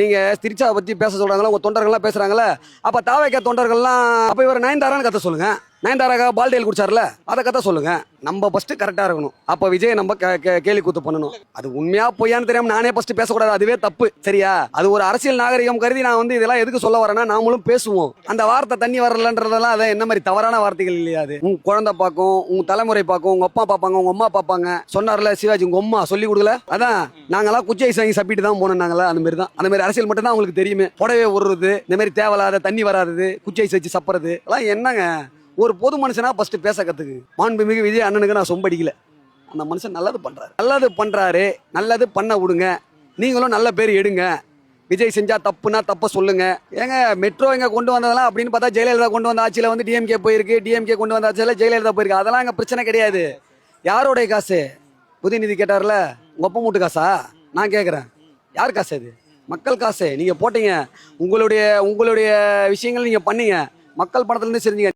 நீங்க திருச்சாவை பத்தி பேச சொல்றாங்களா, உங்க தொண்டர்கள்லாம் பேசுறாங்கல்ல, அப்ப தாவேக்கா தொண்டர்கள்லாம் அப்ப இவர் நயன்தாரான்னு கத்த சொல்லுங்க. நயன்தாராக்கா பால்டேல் குடிச்சார்ல, அதை கத்த சொல்லுங்க. நம்ம ஃபர்ஸ்ட் கரெக்டா இருக்கணும். அப்ப விஜய் நம்ம கேலி கூத்து பண்ணணும். அது உண்மையா பொய்யான்னு தெரியாம நானே ஃபர்ஸ்ட் பேசக்கூடாது, அதுவே தப்பு. சரியா? அது ஒரு அரசியல் நாகரிகம் கருதி நான் வந்து இதெல்லாம் எதுக்கு சொல்ல வரேன்னா, நாமளும் பேசுவோம். அந்த வார்த்தை தண்ணி வரலன்றதெல்லாம் அதை என்ன மாதிரி தவறான வார்த்தைகள் இல்லையா? அது உங்க குழந்தை பார்க்கும், உங்க தலைமுறை பார்க்கும், உங்க அப்பா பார்ப்பாங்க, உங்க அம்மா பார்ப்பாங்க. சொன்னார்ல சிவாஜி, உங்க அம்மா சொல்லி கொடுக்கல. அதான் நாங்கெல்லாம் குச்சி ஐஸ் வாங்கி சப்பிட்டு தான் போனோம். நாங்களா அந்த மாதிரி தான். அந்த மாதிரி அரசியல் மட்டும் தான் உங்களுக்கு தெரியுமே. புடவை உருறது, இந்த மாதிரி தேவையில்லாத தண்ணி வராது, குச்சி ஐஸ் வச்சு சப்புறது எல்லாம் என்னங்க? ஒரு பொது மனுஷனா ஃபர்ஸ்ட் பேச கத்துக்கு. மாண்புமிகு விஜய் அண்ணனுக்கு நான் சொம்படிக்கல. அந்த மனுஷன் நல்லது பண்றாரு, நல்லது பண்ண விடுங்க. நீங்களும் நல்ல பேர் எடுங்க. விஜய் செஞ்சா தப்புனா தப்ப சொல்லுங்க. ஏங்க மெட்ரோ எங்க கொண்டு வந்ததெல்லாம் அப்படின்னு பார்த்தா ஜெயலலிதா கொண்டு வந்த ஆட்சியில வந்து டிஎம்கே போயிருக்கு, டிஎம்கே கொண்டு வந்த ஆட்சியில ஜெயலலிதா போயிருக்கு. அதெல்லாம் எங்க பிரச்சனை கிடையாது. யாரோடைய காசு? உதயநிதி கேட்டார்ல, உங்க ஒப்ப மூட்டு காசா? நான் கேட்குறேன், யார் காசு அது? மக்கள் காசு. நீங்க போட்டீங்க, உங்களுடைய விஷயங்கள் நீங்க பண்ணீங்க, மக்கள் பணத்துல இருந்து செஞ்சீங்க.